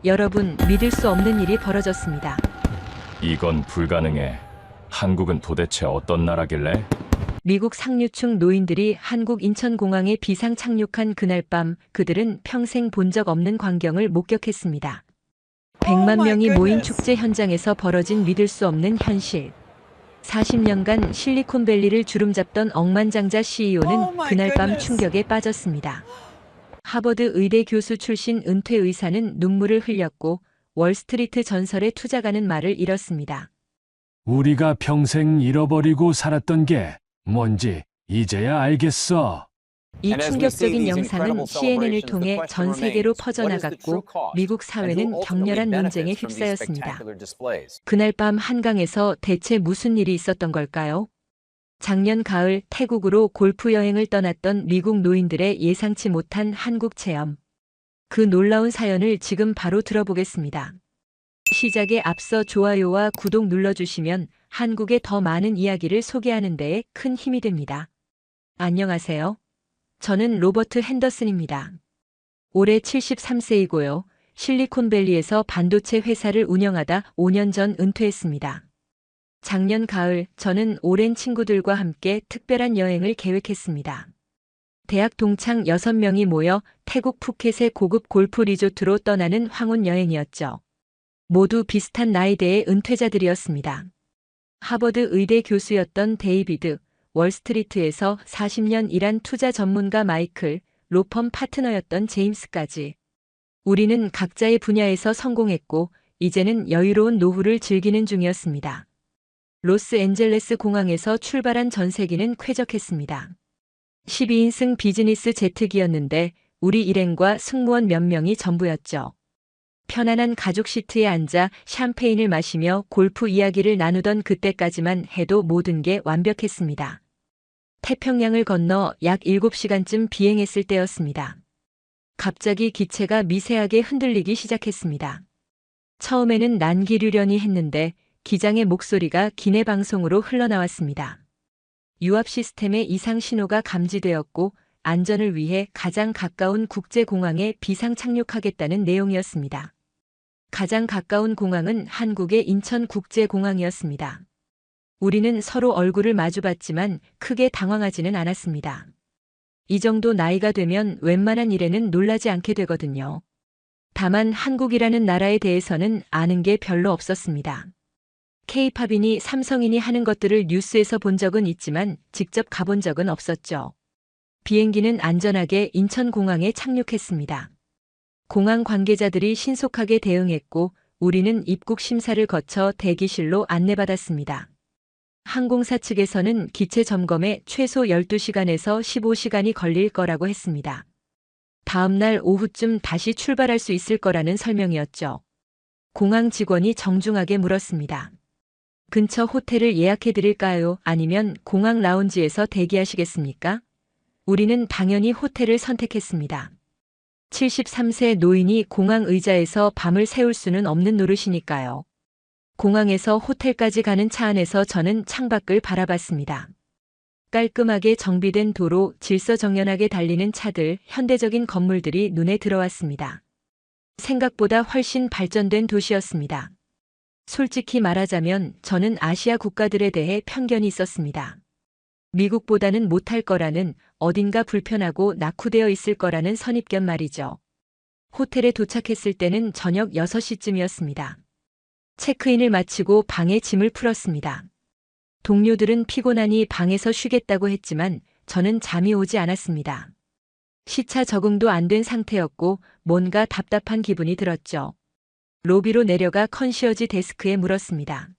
여러분, 믿을 수 없는 일이 벌어졌습니다. 이건 불가능해. 한국은 도대체 어떤 나라길래? 미국 상류층 노인들이 한국 인천공항에 비상 착륙한 그날 밤 그들은 평생 본 적 없는 광경을 목격했습니다. 100만 명이 모인 축제 현장에서 벌어진 믿을 수 없는 현실. 40년간 실리콘밸리를 주름잡던 억만장자 CEO는 그날 밤 충격에 빠졌습니다. 하버드 의대 교수 출신 은퇴 의사는 눈물을 흘렸고 월스트리트 전설의 투자가는 말을 잃었습니다. 우리가 평생 잃어버리고 살았던 게 뭔지 이제야 알겠어. 이 충격적인 영상은 CNN을 통해 전 세계로 퍼져나갔고 미국 사회는 격렬한 논쟁에 휩싸였습니다. 그날 밤 한강에서 대체 무슨 일이 있었던 걸까요? 작년 가을 태국으로 골프 여행을 떠났던 미국 노인들의 예상치 못한 한국 체험. 그 놀라운 사연을 지금 바로 들어보겠습니다. 시작에 앞서 좋아요와 구독 눌러주시면 한국의 더 많은 이야기를 소개하는 데에 큰 힘이 됩니다. 안녕하세요. 저는 로버트 핸더슨입니다. 올해 73세이고요. 실리콘밸리에서 반도체 회사를 운영하다 5년 전 은퇴했습니다. 작년 가을 저는 오랜 친구들과 함께 특별한 여행을 계획했습니다. 대학 동창 6명이 모여 태국 푸켓의 고급 골프 리조트로 떠나는 황혼 여행이었죠. 모두 비슷한 나이대의 은퇴자들이었습니다. 하버드 의대 교수였던 데이비드, 월스트리트에서 40년 일한 투자 전문가 마이클, 로펌 파트너였던 제임스까지. 우리는 각자의 분야에서 성공했고 이제는 여유로운 노후를 즐기는 중이었습니다. 로스앤젤레스 공항에서 출발한 전세기는 쾌적했습니다. 12인승 비즈니스 제트기였는데 우리 일행과 승무원 몇 명이 전부였죠. 편안한 가죽 시트에 앉아 샴페인을 마시며 골프 이야기를 나누던 그때까지만 해도 모든 게 완벽했습니다. 태평양을 건너 약 7시간쯤 비행했을 때였습니다. 갑자기 기체가 미세하게 흔들리기 시작했습니다. 처음에는 난기류련이 했는데 기장의 목소리가 기내 방송으로 흘러나왔습니다. 유압 시스템의 이상 신호가 감지되었고 안전을 위해 가장 가까운 국제공항에 비상 착륙하겠다는 내용이었습니다. 가장 가까운 공항은 한국의 인천국제공항이었습니다. 우리는 서로 얼굴을 마주봤지만 크게 당황하지는 않았습니다. 이 정도 나이가 되면 웬만한 일에는 놀라지 않게 되거든요. 다만 한국이라는 나라에 대해서는 아는 게 별로 없었습니다. K-팝이니 삼성이니 하는 것들을 뉴스에서 본 적은 있지만 직접 가본 적은 없었죠. 비행기는 안전하게 인천공항에 착륙했습니다. 공항 관계자들이 신속하게 대응했고 우리는 입국 심사를 거쳐 대기실로 안내받았습니다. 항공사 측에서는 기체 점검에 최소 12시간에서 15시간이 걸릴 거라고 했습니다. 다음 날 오후쯤 다시 출발할 수 있을 거라는 설명이었죠. 공항 직원이 정중하게 물었습니다. 근처 호텔을 예약해 드릴까요? 아니면 공항 라운지에서 대기하시겠습니까? 우리는 당연히 호텔을 선택했습니다. 73세 노인이 공항 의자에서 밤을 새울 수는 없는 노릇이니까요. 공항에서 호텔까지 가는 차 안에서 저는 창밖을 바라봤습니다. 깔끔하게 정비된 도로, 질서정연하게 달리는 차들, 현대적인 건물들이 눈에 들어왔습니다. 생각보다 훨씬 발전된 도시였습니다. 솔직히 말하자면 저는 아시아 국가들에 대해 편견이 있었습니다. 미국보다는 못할 거라는, 어딘가 불편하고 낙후되어 있을 거라는 선입견 말이죠. 호텔에 도착했을 때는 저녁 6시쯤이었습니다. 체크인을 마치고 방에 짐을 풀었습니다. 동료들은 피곤하니 방에서 쉬겠다고 했지만 저는 잠이 오지 않았습니다. 시차 적응도 안 된 상태였고 뭔가 답답한 기분이 들었죠. 로비로 내려가 컨시어지 데스크에 물었습니다.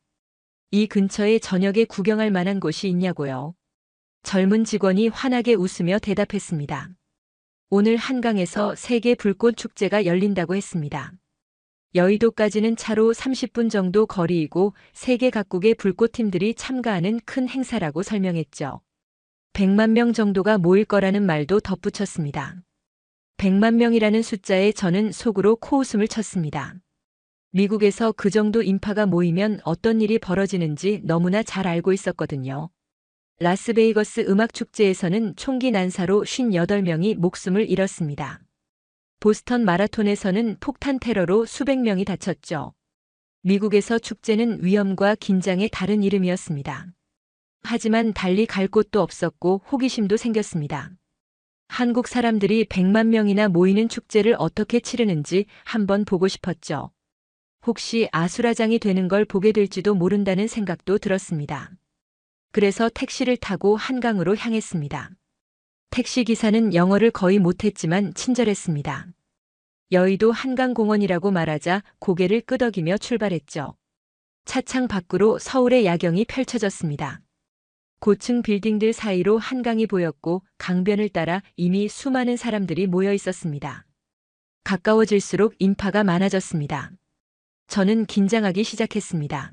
이 근처에 저녁에 구경할 만한 곳이 있냐고요. 젊은 직원이 환하게 웃으며 대답했습니다. 오늘 한강에서 세계 불꽃 축제가 열린다고 했습니다. 여의도까지는 차로 30분 정도 거리이고 세계 각국의 불꽃팀들이 참가하는 큰 행사라고 설명했죠. 100만 명 정도가 모일 거라는 말도 덧붙였습니다. 100만 명이라는 숫자에 저는 속으로 코웃음을 쳤습니다. 미국에서 그 정도 인파가 모이면 어떤 일이 벌어지는지 너무나 잘 알고 있었거든요. 라스베이거스 음악축제에서는 총기 난사로 58명이 목숨을 잃었습니다. 보스턴 마라톤에서는 폭탄 테러로 수백 명이 다쳤죠. 미국에서 축제는 위험과 긴장의 다른 이름이었습니다. 하지만 달리 갈 곳도 없었고 호기심도 생겼습니다. 한국 사람들이 100만 명이나 모이는 축제를 어떻게 치르는지 한번 보고 싶었죠. 혹시 아수라장이 되는 걸 보게 될지도 모른다는 생각도 들었습니다. 그래서 택시를 타고 한강으로 향했습니다. 택시 기사는 영어를 거의 못했지만 친절했습니다. 여의도 한강공원이라고 말하자 고개를 끄덕이며 출발했죠. 차창 밖으로 서울의 야경이 펼쳐졌습니다. 고층 빌딩들 사이로 한강이 보였고 강변을 따라 이미 수많은 사람들이 모여 있었습니다. 가까워질수록 인파가 많아졌습니다. 저는 긴장하기 시작했습니다.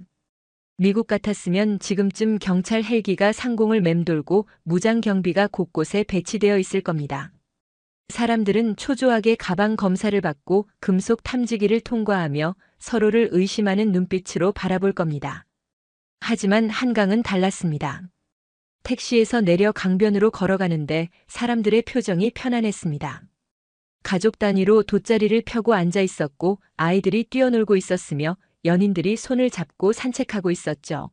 미국 같았으면 지금쯤 경찰 헬기가 상공을 맴돌고 무장 경비가 곳곳에 배치되어 있을 겁니다. 사람들은 초조하게 가방 검사를 받고 금속 탐지기를 통과하며 서로를 의심하는 눈빛으로 바라볼 겁니다. 하지만 한강은 달랐습니다. 택시에서 내려 강변으로 걸어가는데 사람들의 표정이 편안했습니다. 가족 단위로 돗자리를 펴고 앉아 있었고 아이들이 뛰어놀고 있었으며 연인들이 손을 잡고 산책하고 있었죠.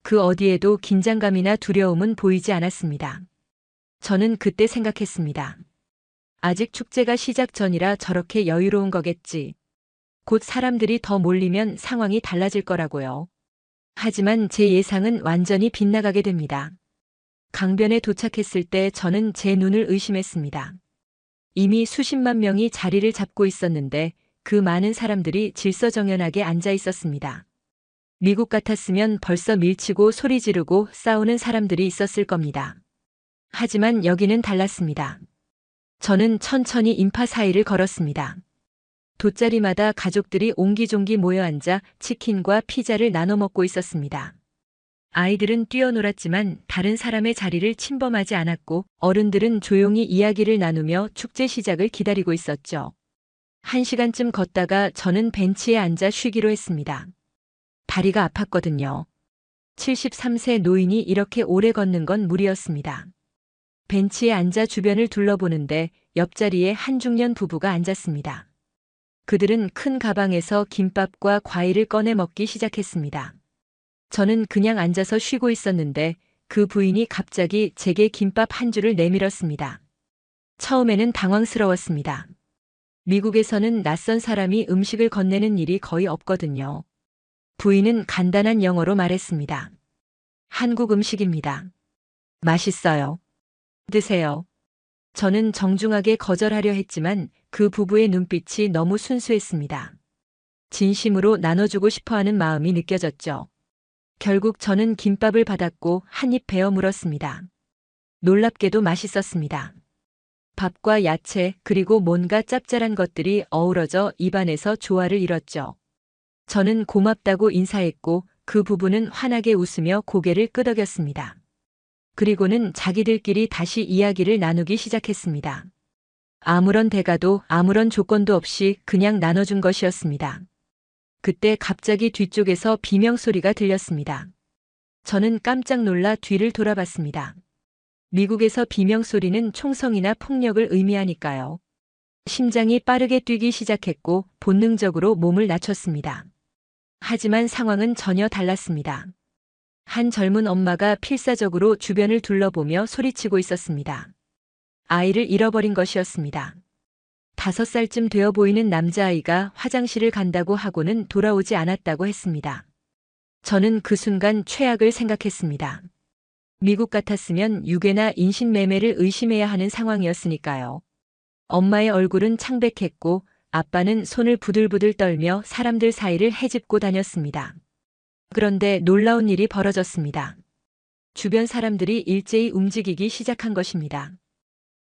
그 어디에도 긴장감이나 두려움은 보이지 않았습니다. 저는 그때 생각했습니다. 아직 축제가 시작 전이라 저렇게 여유로운 거겠지. 곧 사람들이 더 몰리면 상황이 달라질 거라고요. 하지만 제 예상은 완전히 빗나가게 됩니다. 강변에 도착했을 때 저는 제 눈을 의심했습니다. 이미 수십만 명이 자리를 잡고 있었는데 그 많은 사람들이 질서정연하게 앉아 있었습니다. 미국 같았으면 벌써 밀치고 소리 지르고 싸우는 사람들이 있었을 겁니다. 하지만 여기는 달랐습니다. 저는 천천히 인파 사이를 걸었습니다. 돗자리마다 가족들이 옹기종기 모여 앉아 치킨과 피자를 나눠 먹고 있었습니다. 아이들은 뛰어놀았지만 다른 사람의 자리를 침범하지 않았고 어른들은 조용히 이야기를 나누며 축제 시작을 기다리고 있었죠. 1시간쯤 걷다가 저는 벤치에 앉아 쉬기로 했습니다. 다리가 아팠거든요. 73세 노인이 이렇게 오래 걷는 건 무리였습니다. 벤치에 앉아 주변을 둘러보는데 옆자리에 한 중년 부부가 앉았습니다. 그들은 큰 가방에서 김밥과 과일을 꺼내 먹기 시작했습니다. 저는 그냥 앉아서 쉬고 있었는데 그 부인이 갑자기 제게 김밥 한 줄을 내밀었습니다. 처음에는 당황스러웠습니다. 미국에서는 낯선 사람이 음식을 건네는 일이 거의 없거든요. 부인은 간단한 영어로 말했습니다. 한국 음식입니다. 맛있어요. 드세요. 저는 정중하게 거절하려 했지만 그 부부의 눈빛이 너무 순수했습니다. 진심으로 나눠주고 싶어하는 마음이 느껴졌죠. 결국 저는 김밥을 받았고 한 입 베어 물었습니다. 놀랍게도 맛있었습니다. 밥과 야채 그리고 뭔가 짭짤한 것들이 어우러져 입안에서 조화를 이뤘죠. 저는 고맙다고 인사했고 그 부부는 환하게 웃으며 고개를 끄덕였습니다. 그리고는 자기들끼리 다시 이야기를 나누기 시작했습니다. 아무런 대가도 아무런 조건도 없이 그냥 나눠준 것이었습니다. 그때 갑자기 뒤쪽에서 비명소리가 들렸습니다. 저는 깜짝 놀라 뒤를 돌아봤습니다. 미국에서 비명소리는 총성이나 폭력을 의미하니까요. 심장이 빠르게 뛰기 시작했고 본능적으로 몸을 낮췄습니다. 하지만 상황은 전혀 달랐습니다. 한 젊은 엄마가 필사적으로 주변을 둘러보며 소리치고 있었습니다. 아이를 잃어버린 것이었습니다. 5살쯤 되어 보이는 남자아이가 화장실을 간다고 하고는 돌아오지 않았다고 했습니다. 저는 그 순간 최악을 생각했습니다. 미국 같았으면 유괴나 인신매매를 의심해야 하는 상황이었으니까요. 엄마의 얼굴은 창백했고 아빠는 손을 부들부들 떨며 사람들 사이를 헤집고 다녔습니다. 그런데 놀라운 일이 벌어졌습니다. 주변 사람들이 일제히 움직이기 시작한 것입니다.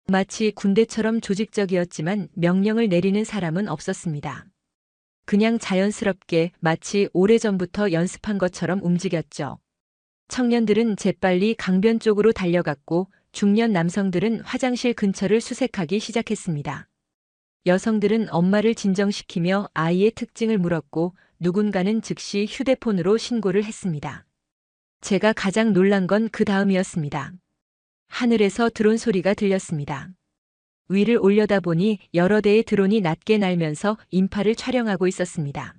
마치 군대처럼 조직적이었지만 명령을 내리는 사람은 없었습니다. 그냥 자연스럽게 마치 오래전부터 연습한 것처럼 움직였죠. 청년들은 재빨리 강변 쪽으로 달려갔고 중년 남성들은 화장실 근처를 수색하기 시작했습니다. 여성들은 엄마를 진정시키며 아이의 특징을 물었고 누군가는 즉시 휴대폰으로 신고를 했습니다. 제가 가장 놀란 건 그 다음이었습니다. 하늘에서 드론 소리가 들렸습니다. 위를 올려다보니 여러 대의 드론이 낮게 날면서 인파를 촬영하고 있었습니다.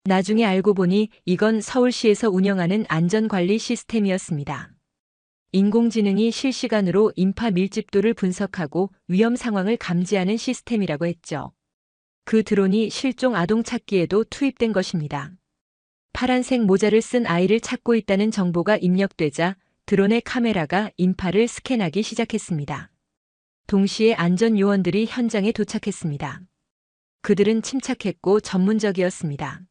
나중에 알고 보니 이건 서울시에서 운영하는 안전관리 시스템이었습니다. 인공지능이 실시간으로 인파 밀집도를 분석하고 위험 상황을 감지하는 시스템이라고 했죠. 그 드론이 실종 아동 찾기에도 투입된 것입니다. 파란색 모자를 쓴 아이를 찾고 있다는 정보가 입력되자 드론의 카메라가 인파를 스캔하기 시작했습니다. 동시에 안전요원들이 현장에 도착했습니다. 그들은 침착했고 전문적이었습니다.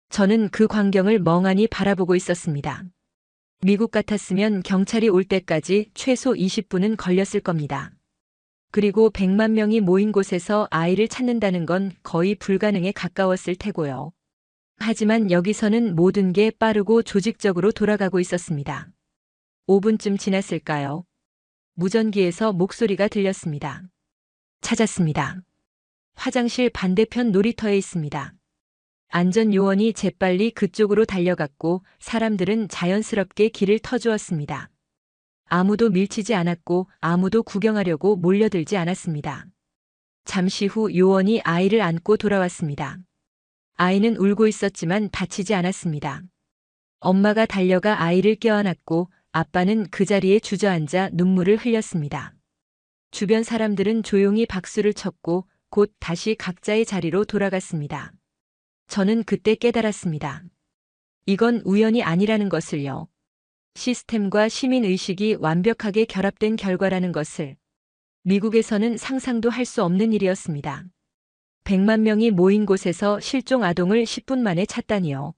저는 그 광경을 멍하니 바라보고 있었습니다. 미국 같았으면 경찰이 올 때까지 최소 20분은 걸렸을 겁니다. 그리고 100만 명이 모인 곳에서 아이를 찾는다는 건 거의 불가능에 가까웠을 테고요. 하지만 여기서는 모든 게 빠르고 조직적으로 돌아가고 있었습니다. 5분쯤 지났을까요? 무전기에서 목소리가 들렸습니다. 찾았습니다. 화장실 반대편 놀이터에 있습니다. 안전요원이 재빨리 그쪽으로 달려갔고 사람들은 자연스럽게 길을 터주었습니다. 아무도 밀치지 않았고 아무도 구경하려고 몰려들지 않았습니다. 잠시 후 요원이 아이를 안고 돌아왔습니다. 아이는 울고 있었지만 다치지 않았습니다. 엄마가 달려가 아이를 껴안았고 아빠는 그 자리에 주저앉아 눈물을 흘렸습니다. 주변 사람들은 조용히 박수를 쳤고 곧 다시 각자의 자리로 돌아갔습니다. 저는 그때 깨달았습니다. 이건 우연이 아니라는 것을요. 시스템과 시민의식이 완벽하게 결합된 결과라는 것을. 미국에서는 상상도 할 수 없는 일이었습니다. 100만 명이 모인 곳에서 실종 아동을 10분 만에 찾다니요.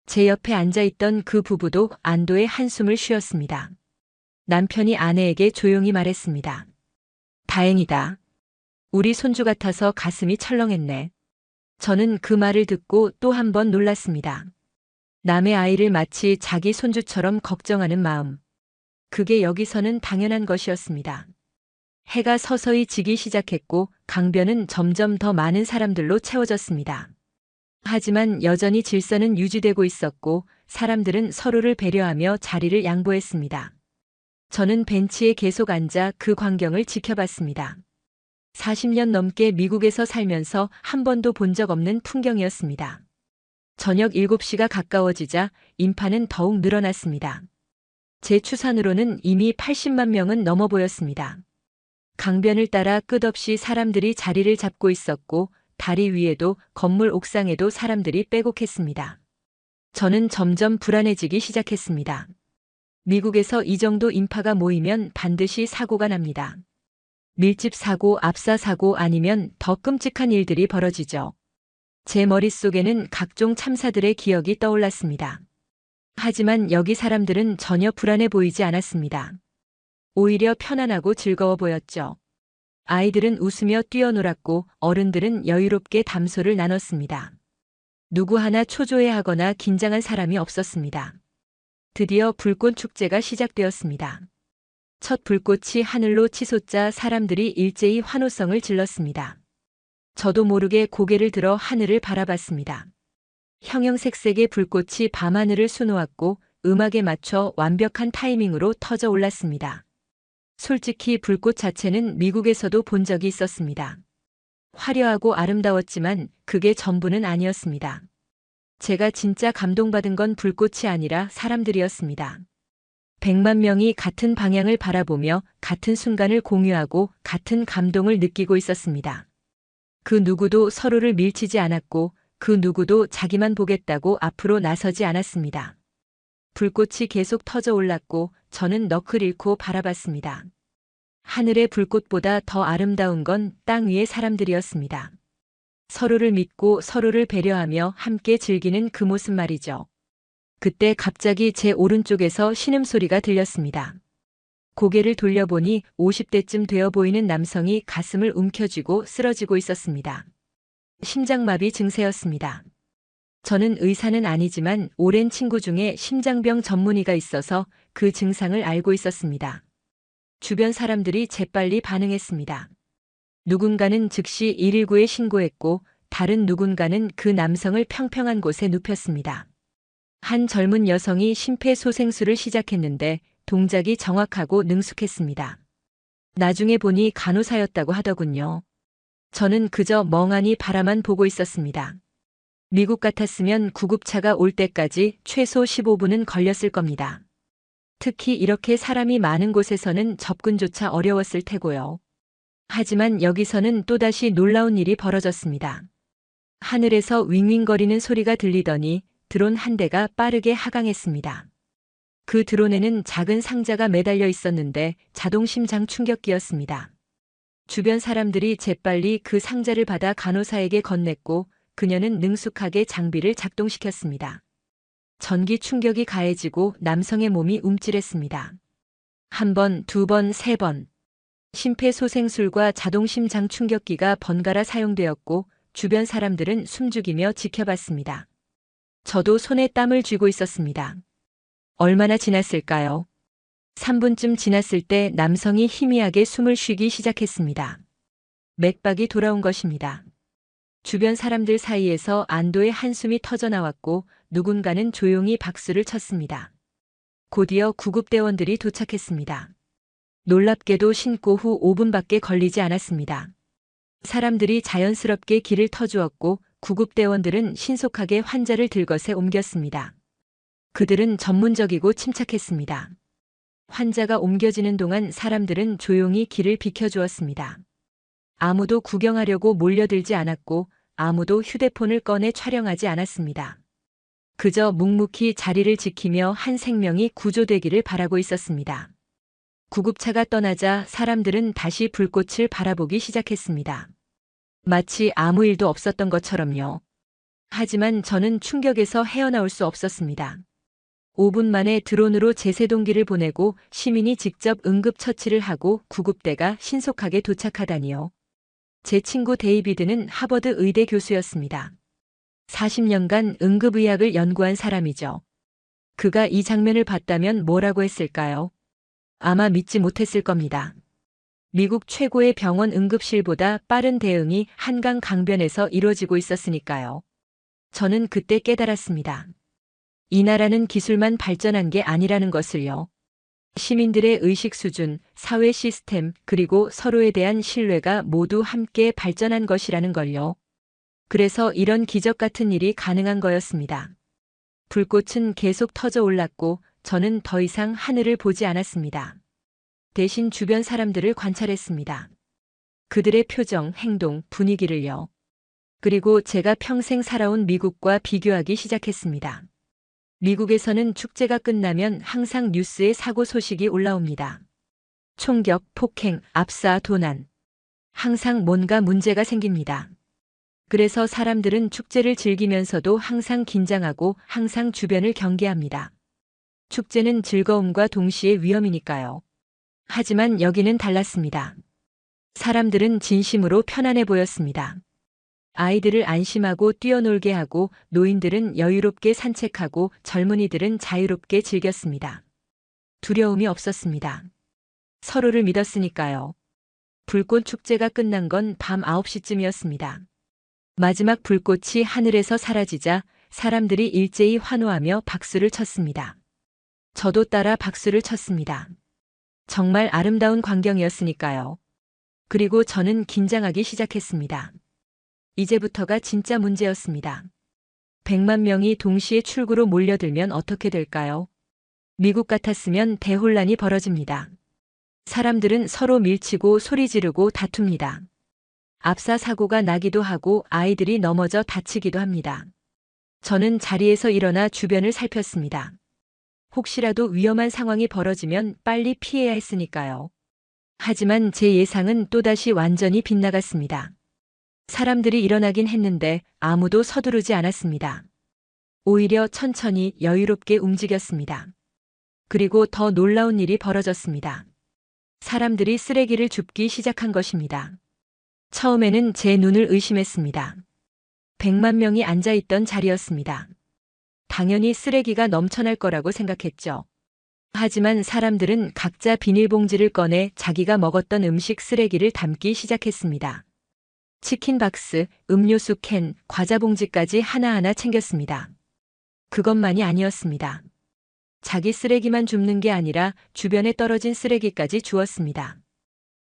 제 옆에 앉아있던 그 부부도 안도의 한숨을 쉬었습니다. 남편이 아내에게 조용히 말했습니다. 다행이다. 우리 손주 같아서 가슴이 철렁했네. 저는 그 말을 듣고 또 한 번 놀랐습니다. 남의 아이를 마치 자기 손주처럼 걱정하는 마음. 그게 여기서는 당연한 것이었습니다. 해가 서서히 지기 시작했고 강변은 점점 더 많은 사람들로 채워졌습니다. 하지만 여전히 질서는 유지되고 있었고 사람들은 서로를 배려하며 자리를 양보했습니다. 저는 벤치에 계속 앉아 그 광경을 지켜봤습니다. 40년 넘게 미국에서 살면서 한 번도 본 적 없는 풍경이었습니다. 저녁 7시가 가까워지자 인파는 더욱 늘어났습니다. 제 추산으로는 이미 80만 명은 넘어 보였습니다. 강변을 따라 끝없이 사람들이 자리를 잡고 있었고 다리 위에도 건물 옥상에도 사람들이 빼곡했습니다. 저는 점점 불안해지기 시작했습니다. 미국에서 이 정도 인파가 모이면 반드시 사고가 납니다. 밀집 사고, 압사 사고 아니면 더 끔찍한 일들이 벌어지죠. 제 머릿속에는 각종 참사들의 기억이 떠올랐습니다. 하지만 여기 사람들은 전혀 불안해 보이지 않았습니다. 오히려 편안하고 즐거워 보였죠. 아이들은 웃으며 뛰어놀았고 어른들은 여유롭게 담소를 나눴습니다. 누구 하나 초조해하거나 긴장한 사람이 없었습니다. 드디어 불꽃 축제가 시작되었습니다. 첫 불꽃이 하늘로 치솟자 사람들이 일제히 환호성을 질렀습니다. 저도 모르게 고개를 들어 하늘을 바라봤습니다. 형형색색의 불꽃이 밤하늘을 수놓았고 음악에 맞춰 완벽한 타이밍으로 터져 올랐습니다. 솔직히 불꽃 자체는 미국에서도 본 적이 있었습니다. 화려하고 아름다웠지만 그게 전부는 아니었습니다. 제가 진짜 감동받은 건 불꽃이 아니라 사람들이었습니다. 100만 명이 같은 방향을 바라보며 같은 순간을 공유하고 같은 감동을 느끼고 있었습니다. 그 누구도 서로를 밀치지 않았고 그 누구도 자기만 보겠다고 앞으로 나서지 않았습니다. 불꽃이 계속 터져 올랐고 저는 넋을 잃고 바라봤습니다. 하늘의 불꽃보다 더 아름다운 건 땅 위의 사람들이었습니다. 서로를 믿고 서로를 배려하며 함께 즐기는 그 모습 말이죠. 그때 갑자기 제 오른쪽에서 신음소리가 들렸습니다. 고개를 돌려보니 50대쯤 되어 보이는 남성이 가슴을 움켜쥐고 쓰러지고 있었습니다. 심장마비 증세였습니다. 저는 의사는 아니지만 오랜 친구 중에 심장병 전문의가 있어서 그 증상을 알고 있었습니다. 주변 사람들이 재빨리 반응했습니다. 누군가는 즉시 119에 신고했고 다른 누군가는 그 남성을 평평한 곳에 눕혔습니다. 한 젊은 여성이 심폐소생술을 시작했는데 동작이 정확하고 능숙했습니다. 나중에 보니 간호사였다고 하더군요. 저는 그저 멍하니 바라만 보고 있었습니다. 미국 같았으면 구급차가 올 때까지 최소 15분은 걸렸을 겁니다. 특히 이렇게 사람이 많은 곳에서는 접근조차 어려웠을 테고요. 하지만 여기서는 또다시 놀라운 일이 벌어졌습니다. 하늘에서 윙윙거리는 소리가 들리더니 드론 한 대가 빠르게 하강했습니다. 그 드론에는 작은 상자가 매달려 있었는데 자동 심장 충격기였습니다. 주변 사람들이 재빨리 그 상자를 받아 간호사에게 건넸고 그녀는 능숙하게 장비를 작동시켰습니다. 전기 충격이 가해지고 남성의 몸이 움찔했습니다. 한 번, 두 번, 세 번. 심폐소생술과 자동 심장 충격기가 번갈아 사용되었고 주변 사람들은 숨죽이며 지켜봤습니다. 저도 손에 땀을 쥐고 있었습니다. 얼마나 지났을까요? 3분쯤 지났을 때 남성이 희미하게 숨을 쉬기 시작했습니다. 맥박이 돌아온 것입니다. 주변 사람들 사이에서 안도의 한숨이 터져나왔고 누군가는 조용히 박수를 쳤습니다. 곧이어 구급대원들이 도착했습니다. 놀랍게도 신고 후 5분밖에 걸리지 않았습니다. 사람들이 자연스럽게 길을 터주었고 구급대원들은 신속하게 환자를 들것에 옮겼습니다. 그들은 전문적이고 침착했습니다. 환자가 옮겨지는 동안 사람들은 조용히 길을 비켜주었습니다. 아무도 구경하려고 몰려들지 않았고 아무도 휴대폰을 꺼내 촬영하지 않았습니다. 그저 묵묵히 자리를 지키며 한 생명이 구조되기를 바라고 있었습니다. 구급차가 떠나자 사람들은 다시 불꽃을 바라보기 시작했습니다. 마치 아무 일도 없었던 것처럼요. 하지만 저는 충격에서 헤어나올 수 없었습니다. 5분 만에 드론으로 제세동기를 보내고 시민이 직접 응급처치를 하고 구급대가 신속하게 도착하다니요. 제 친구 데이비드는 하버드 의대 교수였습니다. 40년간 응급의학을 연구한 사람이죠. 그가 이 장면을 봤다면 뭐라고 했을까요? 아마 믿지 못했을 겁니다. 미국 최고의 병원 응급실보다 빠른 대응이 한강 강변에서 이루어지고 있었으니까요. 저는 그때 깨달았습니다. 이 나라는 기술만 발전한 게 아니라는 것을요. 시민들의 의식 수준, 사회 시스템, 그리고 서로에 대한 신뢰가 모두 함께 발전한 것이라는 걸요. 그래서 이런 기적 같은 일이 가능한 거였습니다. 불꽃은 계속 터져 올랐고 저는 더 이상 하늘을 보지 않았습니다. 대신 주변 사람들을 관찰했습니다. 그들의 표정, 행동, 분위기를요. 그리고 제가 평생 살아온 미국과 비교하기 시작했습니다. 미국에서는 축제가 끝나면 항상 뉴스에 사고 소식이 올라옵니다. 총격, 폭행, 압사, 도난. 항상 뭔가 문제가 생깁니다. 그래서 사람들은 축제를 즐기면서도 항상 긴장하고 항상 주변을 경계합니다. 축제는 즐거움과 동시에 위험이니까요. 하지만 여기는 달랐습니다. 사람들은 진심으로 편안해 보였습니다. 아이들을 안심하고 뛰어놀게 하고 노인들은 여유롭게 산책하고 젊은이들은 자유롭게 즐겼습니다. 두려움이 없었습니다. 서로를 믿었으니까요. 불꽃 축제가 끝난 건 밤 9시쯤이었습니다. 마지막 불꽃이 하늘에서 사라지자 사람들이 일제히 환호하며 박수를 쳤습니다. 저도 따라 박수를 쳤습니다. 정말 아름다운 광경이었으니까요. 그리고 저는 긴장하기 시작했습니다. 이제부터가 진짜 문제였습니다. 100만 명이 동시에 출구로 몰려들면 어떻게 될까요? 미국 같았으면 대혼란이 벌어집니다. 사람들은 서로 밀치고 소리 지르고 다툽니다. 압사 사고가 나기도 하고 아이들이 넘어져 다치기도 합니다. 저는 자리에서 일어나 주변을 살폈습니다. 혹시라도 위험한 상황이 벌어지면 빨리 피해야 했으니까요. 하지만 제 예상은 또다시 완전히 빗나갔습니다. 사람들이 일어나긴 했는데 아무도 서두르지 않았습니다. 오히려 천천히 여유롭게 움직였습니다. 그리고 더 놀라운 일이 벌어졌습니다. 사람들이 쓰레기를 줍기 시작한 것입니다. 처음에는 제 눈을 의심했습니다. 100만 명이 앉아있던 자리였습니다. 당연히 쓰레기가 넘쳐날 거라고 생각했죠. 하지만 사람들은 각자 비닐봉지를 꺼내 자기가 먹었던 음식 쓰레기를 담기 시작했습니다. 치킨 박스, 음료수 캔, 과자 봉지까지 하나하나 챙겼습니다. 그것만이 아니었습니다. 자기 쓰레기만 줍는 게 아니라 주변에 떨어진 쓰레기까지 주었습니다.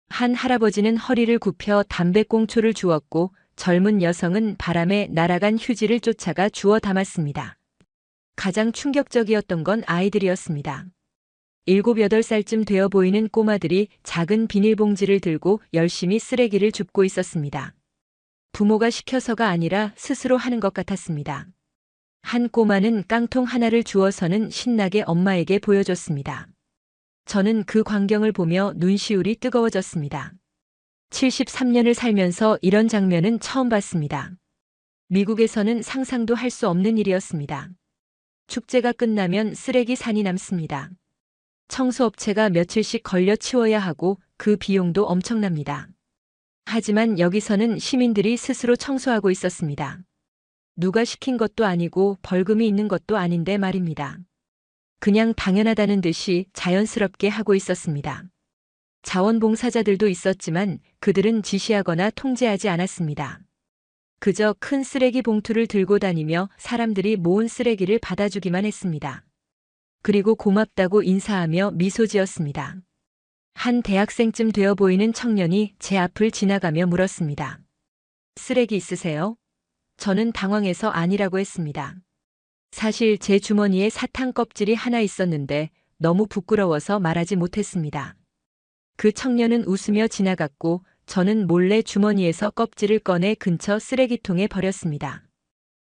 한 할아버지는 허리를 굽혀 담배꽁초를 주었고 젊은 여성은 바람에 날아간 휴지를 쫓아가 주워 담았습니다. 가장 충격적이었던 건 아이들이었습니다. 7, 8살쯤 되어 보이는 꼬마들이 작은 비닐봉지를 들고 열심히 쓰레기를 줍고 있었습니다. 부모가 시켜서가 아니라 스스로 하는 것 같았습니다. 한 꼬마는 깡통 하나를 주워서는 신나게 엄마에게 보여줬습니다. 저는 그 광경을 보며 눈시울이 뜨거워졌습니다. 73년을 살면서 이런 장면은 처음 봤습니다. 미국에서는 상상도 할 수 없는 일이었습니다. 축제가 끝나면 쓰레기 산이 남습니다. 청소업체가 며칠씩 걸려 치워야 하고 그 비용도 엄청납니다. 하지만 여기서는 시민들이 스스로 청소하고 있었습니다. 누가 시킨 것도 아니고 벌금이 있는 것도 아닌데 말입니다. 그냥 당연하다는 듯이 자연스럽게 하고 있었습니다. 자원봉사자들도 있었지만 그들은 지시하거나 통제하지 않았습니다. 그저 큰 쓰레기 봉투를 들고 다니며 사람들이 모은 쓰레기를 받아주기만 했습니다. 그리고 고맙다고 인사하며 미소 지었습니다. 한 대학생쯤 되어 보이는 청년이 제 앞을 지나가며 물었습니다. 쓰레기 있으세요? 저는 당황해서 아니라고 했습니다. 사실 제 주머니에 사탕 껍질이 하나 있었는데 너무 부끄러워서 말하지 못했습니다. 그 청년은 웃으며 지나갔고 저는 몰래 주머니에서 껍질을 꺼내 근처 쓰레기통에 버렸습니다.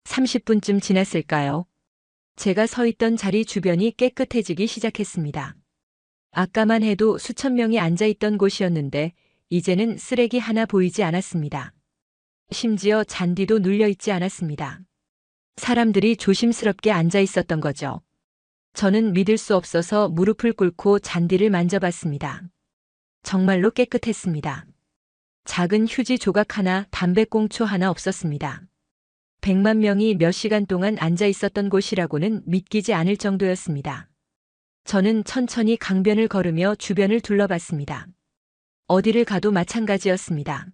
30분쯤 지났을까요? 제가 서 있던 자리 주변이 깨끗해지기 시작했습니다. 아까만 해도 수천 명이 앉아 있던 곳이었는데 이제는 쓰레기 하나 보이지 않았습니다. 심지어 잔디도 눌려 있지 않았습니다. 사람들이 조심스럽게 앉아 있었던 거죠. 저는 믿을 수 없어서 무릎을 꿇고 잔디를 만져봤습니다. 정말로 깨끗했습니다. 작은 휴지 조각 하나, 담배꽁초 하나 없었습니다. 100만 명이 몇 시간 동안 앉아 있었던 곳이라고는 믿기지 않을 정도였습니다. 저는 천천히 강변을 걸으며 주변을 둘러봤습니다. 어디를 가도 마찬가지였습니다.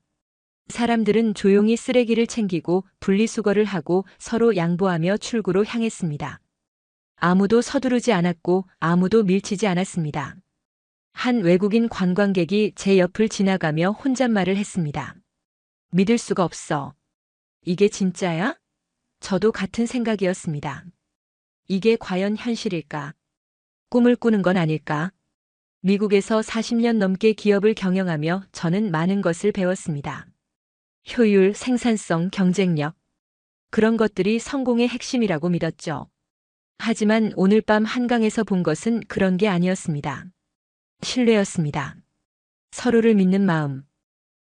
사람들은 조용히 쓰레기를 챙기고 분리수거를 하고 서로 양보하며 출구로 향했습니다. 아무도 서두르지 않았고 아무도 밀치지 않았습니다. 한 외국인 관광객이 제 옆을 지나가며 혼잣말을 했습니다. 믿을 수가 없어. 이게 진짜야? 저도 같은 생각이었습니다. 이게 과연 현실일까? 꿈을 꾸는 건 아닐까? 미국에서 40년 넘게 기업을 경영하며 저는 많은 것을 배웠습니다. 효율, 생산성, 경쟁력. 그런 것들이 성공의 핵심이라고 믿었죠. 하지만 오늘 밤 한강에서 본 것은 그런 게 아니었습니다. 신뢰였습니다. 서로를 믿는 마음.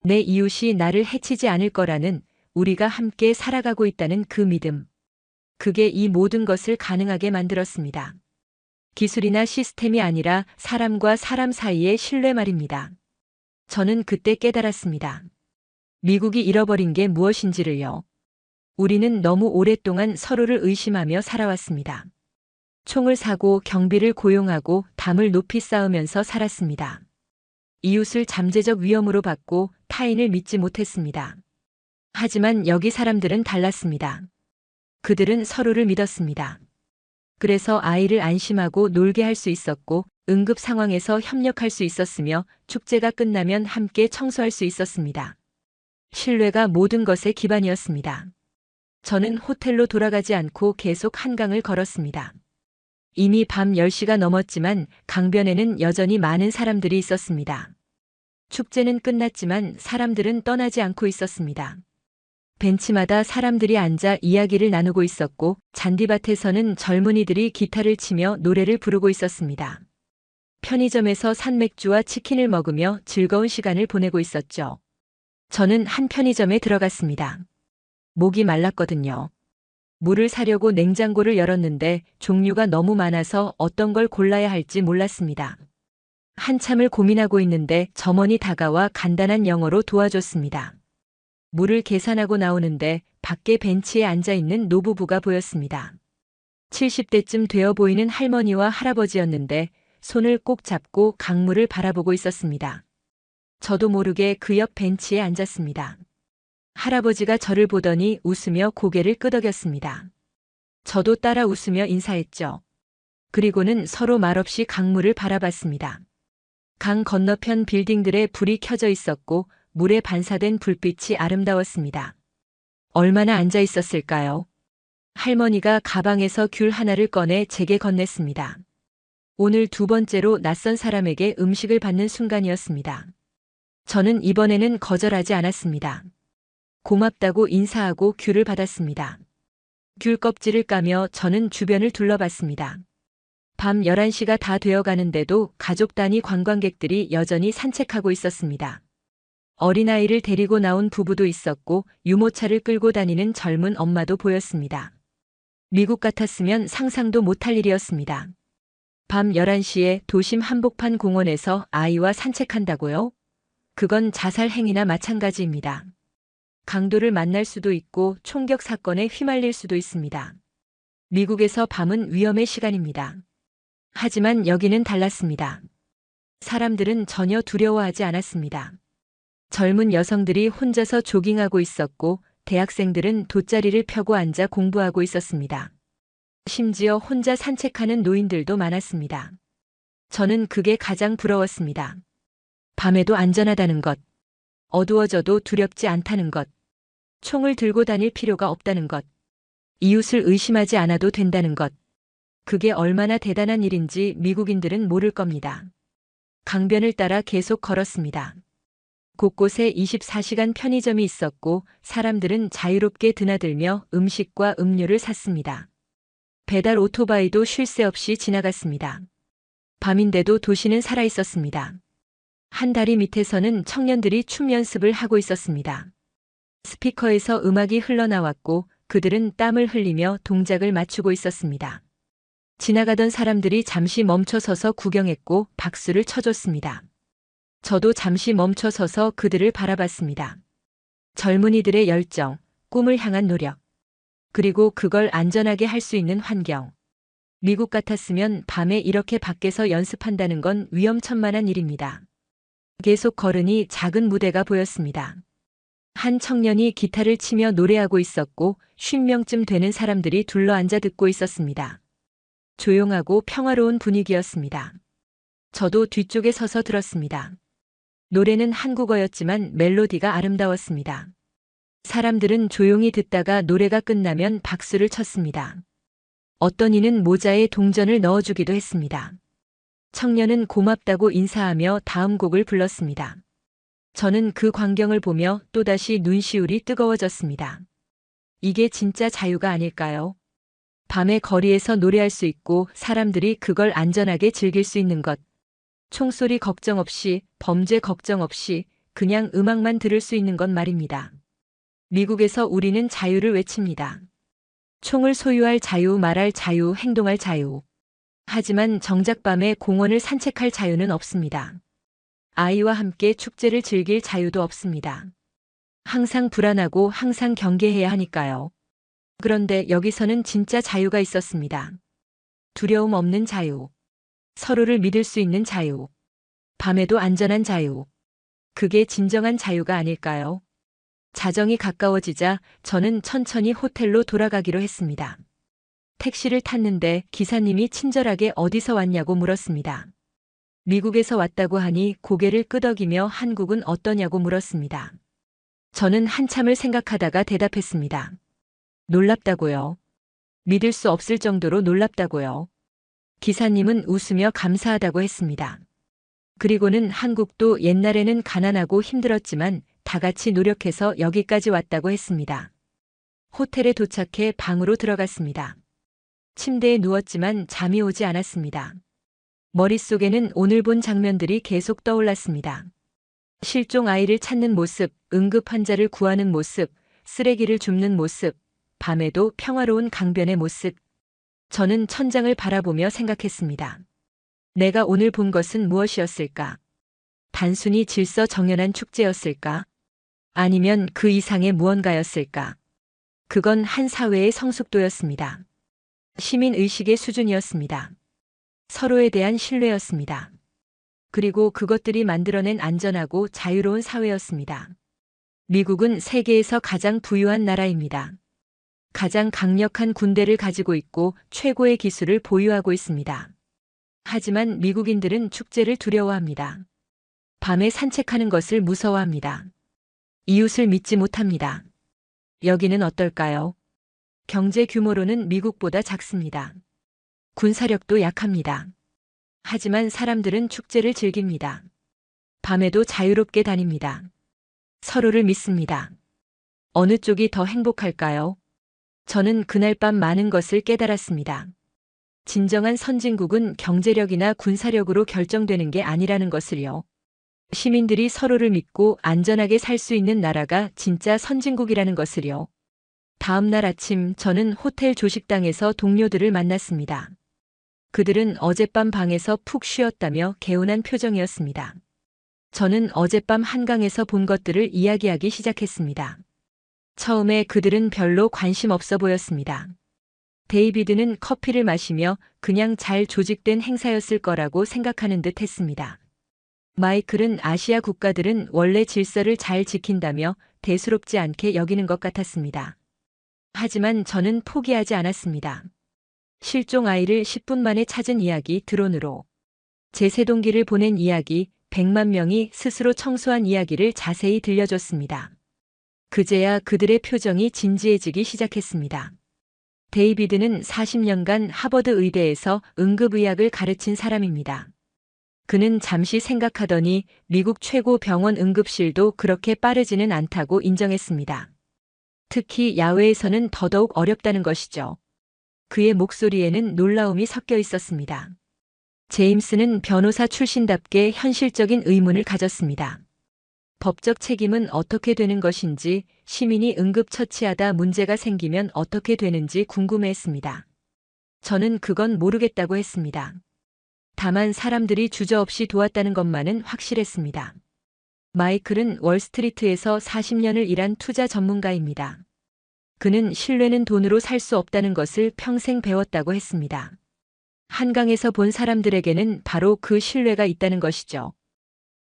내 이웃이 나를 해치지 않을 거라는, 우리가 함께 살아가고 있다는 그 믿음. 그게 이 모든 것을 가능하게 만들었습니다. 기술이나 시스템이 아니라 사람과 사람 사이의 신뢰 말입니다. 저는 그때 깨달았습니다. 미국이 잃어버린 게 무엇인지를요. 우리는 너무 오랫동안 서로를 의심하며 살아왔습니다. 총을 사고 경비를 고용하고 담을 높이 쌓으면서 살았습니다. 이웃을 잠재적 위험으로 봤고 타인을 믿지 못했습니다. 하지만 여기 사람들은 달랐습니다. 그들은 서로를 믿었습니다. 그래서 아이를 안심하고 놀게 할 수 있었고 응급 상황에서 협력할 수 있었으며 축제가 끝나면 함께 청소할 수 있었습니다. 신뢰가 모든 것의 기반이었습니다. 저는 호텔로 돌아가지 않고 계속 한강을 걸었습니다. 이미 밤 10시가 넘었지만 강변에는 여전히 많은 사람들이 있었습니다. 축제는 끝났지만 사람들은 떠나지 않고 있었습니다. 벤치마다 사람들이 앉아 이야기를 나누고 있었고 잔디밭에서는 젊은이들이 기타를 치며 노래를 부르고 있었습니다. 편의점에서 산 맥주와 치킨을 먹으며 즐거운 시간을 보내고 있었죠. 저는 한 편의점에 들어갔습니다. 목이 말랐거든요. 물을 사려고 냉장고를 열었는데 종류가 너무 많아서 어떤 걸 골라야 할지 몰랐습니다. 한참을 고민하고 있는데 점원이 다가와 간단한 영어로 도와줬습니다. 물을 계산하고 나오는데 밖에 벤치에 앉아있는 노부부가 보였습니다. 70대쯤 되어 보이는 할머니와 할아버지였는데 손을 꼭 잡고 강물을 바라보고 있었습니다. 저도 모르게 그 옆 벤치에 앉았습니다. 할아버지가 저를 보더니 웃으며 고개를 끄덕였습니다. 저도 따라 웃으며 인사했죠. 그리고는 서로 말없이 강물을 바라봤습니다. 강 건너편 빌딩들에 불이 켜져 있었고 물에 반사된 불빛이 아름다웠습니다. 얼마나 앉아 있었을까요? 할머니가 가방에서 귤 하나를 꺼내 제게 건넸습니다. 오늘 두 번째로 낯선 사람에게 음식을 받는 순간이었습니다. 저는 이번에는 거절하지 않았습니다. 고맙다고 인사하고 귤을 받았습니다. 귤 껍질을 까며 저는 주변을 둘러봤습니다. 밤 11시가 다 되어 가는데도 가족 단위 관광객들이 여전히 산책하고 있었습니다. 어린아이를 데리고 나온 부부도 있었고 유모차를 끌고 다니는 젊은 엄마도 보였습니다. 미국 같았으면 상상도 못할 일이었습니다. 밤 11시에 도심 한복판 공원에서 아이와 산책한다고요? 그건 자살 행위나 마찬가지입니다. 강도를 만날 수도 있고 총격 사건에 휘말릴 수도 있습니다. 미국에서 밤은 위험의 시간입니다. 하지만 여기는 달랐습니다. 사람들은 전혀 두려워하지 않았습니다. 젊은 여성들이 혼자서 조깅하고 있었고 대학생들은 돗자리를 펴고 앉아 공부하고 있었습니다. 심지어 혼자 산책하는 노인들도 많았습니다. 저는 그게 가장 부러웠습니다. 밤에도 안전하다는 것, 어두워져도 두렵지 않다는 것, 총을 들고 다닐 필요가 없다는 것, 이웃을 의심하지 않아도 된다는 것, 그게 얼마나 대단한 일인지 미국인들은 모를 겁니다. 강변을 따라 계속 걸었습니다. 곳곳에 24시간 편의점이 있었고 사람들은 자유롭게 드나들며 음식과 음료를 샀습니다. 배달 오토바이도 쉴 새 없이 지나갔습니다. 밤인데도 도시는 살아있었습니다. 한 다리 밑에서는 청년들이 춤 연습을 하고 있었습니다. 스피커에서 음악이 흘러나왔고 그들은 땀을 흘리며 동작을 맞추고 있었습니다. 지나가던 사람들이 잠시 멈춰서서 구경했고 박수를 쳐줬습니다. 저도 잠시 멈춰서서 그들을 바라봤습니다. 젊은이들의 열정, 꿈을 향한 노력, 그리고 그걸 안전하게 할 수 있는 환경. 미국 같았으면 밤에 이렇게 밖에서 연습한다는 건 위험천만한 일입니다. 계속 걸으니 작은 무대가 보였습니다. 한 청년이 기타를 치며 노래하고 있었고 50명쯤 되는 사람들이 둘러앉아 듣고 있었습니다. 조용하고 평화로운 분위기였습니다. 저도 뒤쪽에 서서 들었습니다. 노래는 한국어였지만 멜로디가 아름다웠습니다. 사람들은 조용히 듣다가 노래가 끝나면 박수를 쳤습니다. 어떤 이는 모자에 동전을 넣어주기도 했습니다. 청년은 고맙다고 인사하며 다음 곡을 불렀습니다. 저는 그 광경을 보며 또다시 눈시울이 뜨거워졌습니다. 이게 진짜 자유가 아닐까요? 밤에 거리에서 노래할 수 있고 사람들이 그걸 안전하게 즐길 수 있는 것. 총소리 걱정 없이, 범죄 걱정 없이 그냥 음악만 들을 수 있는 것 말입니다. 미국에서 우리는 자유를 외칩니다. 총을 소유할 자유, 말할 자유, 행동할 자유. 하지만 정작 밤에 공원을 산책할 자유는 없습니다. 아이와 함께 축제를 즐길 자유도 없습니다. 항상 불안하고 항상 경계해야 하니까요. 그런데 여기서는 진짜 자유가 있었습니다. 두려움 없는 자유. 서로를 믿을 수 있는 자유. 밤에도 안전한 자유. 그게 진정한 자유가 아닐까요? 자정이 가까워지자 저는 천천히 호텔로 돌아가기로 했습니다. 택시를 탔는데 기사님이 친절하게 어디서 왔냐고 물었습니다. 미국에서 왔다고 하니 고개를 끄덕이며 한국은 어떠냐고 물었습니다. 저는 한참을 생각하다가 대답했습니다. 놀랍다고요. 믿을 수 없을 정도로 놀랍다고요. 기사님은 웃으며 감사하다고 했습니다. 그리고는 한국도 옛날에는 가난하고 힘들었지만 다 같이 노력해서 여기까지 왔다고 했습니다. 호텔에 도착해 방으로 들어갔습니다. 침대에 누웠지만 잠이 오지 않았습니다. 머릿속에는 오늘 본 장면들이 계속 떠올랐습니다. 실종 아이를 찾는 모습, 응급 환자를 구하는 모습, 쓰레기를 줍는 모습, 밤에도 평화로운 강변의 모습. 저는 천장을 바라보며 생각했습니다. 내가 오늘 본 것은 무엇이었을까? 단순히 질서 정연한 축제였을까? 아니면 그 이상의 무언가였을까? 그건 한 사회의 성숙도였습니다. 시민의식의 수준이었습니다. 서로에 대한 신뢰였습니다. 그리고 그것들이 만들어낸 안전하고 자유로운 사회였습니다. 미국은 세계에서 가장 부유한 나라입니다. 가장 강력한 군대를 가지고 있고 최고의 기술을 보유하고 있습니다. 하지만 미국인들은 축제를 두려워합니다. 밤에 산책하는 것을 무서워합니다. 이웃을 믿지 못합니다. 여기는 어떨까요? 경제 규모로는 미국보다 작습니다. 군사력도 약합니다. 하지만 사람들은 축제를 즐깁니다. 밤에도 자유롭게 다닙니다. 서로를 믿습니다. 어느 쪽이 더 행복할까요? 저는 그날 밤 많은 것을 깨달았습니다. 진정한 선진국은 경제력이나 군사력으로 결정되는 게 아니라는 것을요. 시민들이 서로를 믿고 안전하게 살 수 있는 나라가 진짜 선진국이라는 것을요. 다음 날 아침 저는 호텔 조식당에서 동료들을 만났습니다. 그들은 어젯밤 방에서 푹 쉬었다며 개운한 표정이었습니다. 저는 어젯밤 한강에서 본 것들을 이야기하기 시작했습니다. 처음에 그들은 별로 관심 없어 보였습니다. 데이비드는 커피를 마시며 그냥 잘 조직된 행사였을 거라고 생각하는 듯 했습니다. 마이클은 아시아 국가들은 원래 질서를 잘 지킨다며 대수롭지 않게 여기는 것 같았습니다. 하지만 저는 포기하지 않았습니다. 실종 아이를 10분 만에 찾은 이야기 드론으로, 제 새동기를 보낸 이야기, 100만 명이 스스로 청소한 이야기를 자세히 들려줬습니다. 그제야 그들의 표정이 진지해지기 시작했습니다. 데이비드는 40년간 하버드 의대에서 응급의학을 가르친 사람입니다. 그는 잠시 생각하더니 미국 최고 병원 응급실도 그렇게 빠르지는 않다고 인정했습니다. 특히 야외에서는 더더욱 어렵다는 것이죠. 그의 목소리에는 놀라움이 섞여 있었습니다. 제임스는 변호사 출신답게 현실적인 의문을 가졌습니다. 법적 책임은 어떻게 되는 것인지, 시민이 응급처치하다 문제가 생기면 어떻게 되는지 궁금해했습니다. 저는 그건 모르겠다고 했습니다. 다만 사람들이 주저없이 도왔다는 것만은 확실했습니다. 마이클은 월스트리트에서 40년을 일한 투자 전문가입니다. 그는 신뢰는 돈으로 살 수 없다는 것을 평생 배웠다고 했습니다. 한강에서 본 사람들에게는 바로 그 신뢰가 있다는 것이죠.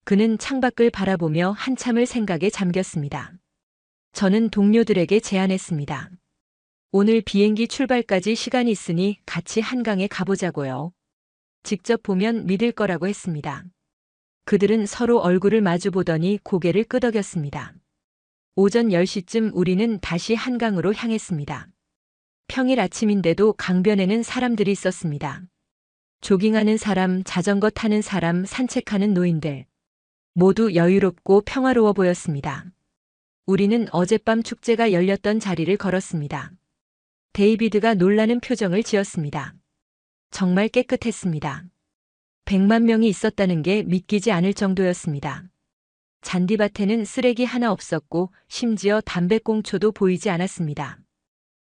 그는 창밖을 바라보며 한참을 생각에 잠겼습니다. 저는 동료들에게 제안했습니다. 오늘 비행기 출발까지 시간이 있으니 같이 한강에 가보자고요. 직접 보면 믿을 거라고 했습니다. 그들은 서로 얼굴을 마주보더니 고개를 끄덕였습니다. 오전 10시쯤 우리는 다시 한강으로 향했습니다. 평일 아침인데도 강변에는 사람들이 있었습니다. 조깅하는 사람, 자전거 타는 사람, 산책하는 노인들. 모두 여유롭고 평화로워 보였습니다. 우리는 어젯밤 축제가 열렸던 자리를 걸었습니다. 데이비드가 놀라는 표정을 지었습니다. 정말 깨끗했습니다. 100만 명이 있었다는 게 믿기지 않을 정도였습니다. 잔디밭에는 쓰레기 하나 없었고 심지어 담배꽁초도 보이지 않았습니다.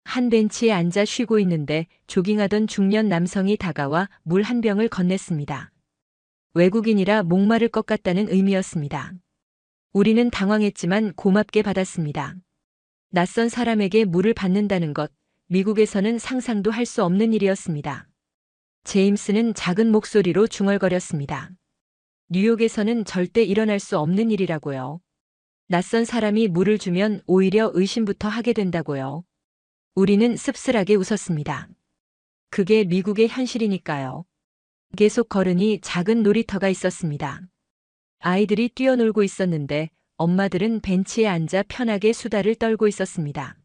한 벤치에 앉아 쉬고 있는데 조깅하던 중년 남성이 다가와 물 한 병을 건넸습니다. 외국인이라 목마를 것 같다는 의미였습니다. 우리는 당황했지만 고맙게 받았습니다. 낯선 사람에게 물을 받는다는 것, 미국에서는 상상도 할 수 없는 일이었습니다. 제임스는 작은 목소리로 중얼거렸습니다. 뉴욕에서는 절대 일어날 수 없는 일이라고요. 낯선 사람이 물을 주면 오히려 의심부터 하게 된다고요. 우리는 씁쓸하게 웃었습니다. 그게 미국의 현실이니까요. 계속 걸으니 작은 놀이터가 있었습니다. 아이들이 뛰어놀고 있었는데 엄마들은 벤치에 앉아 편하게 수다를 떨고 있었습니다.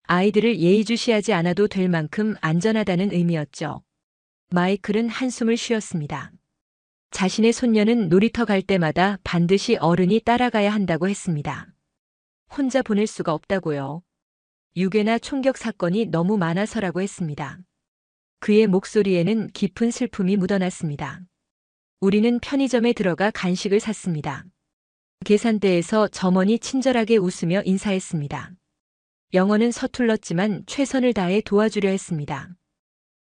아이들을 예의주시하지 않아도 될 만큼 안전하다는 의미였죠. 마이클은 한숨을 쉬었습니다. 자신의 손녀는 놀이터 갈 때마다 반드시 어른이 따라가야 한다고 했습니다. 혼자 보낼 수가 없다고요. 유괴나 총격 사건이 너무 많아서라고 했습니다. 그의 목소리에는 깊은 슬픔이 묻어났습니다. 우리는 편의점에 들어가 간식을 샀습니다. 계산대에서 점원이 친절하게 웃으며 인사했습니다. 영어는 서툴렀지만 최선을 다해 도와주려 했습니다.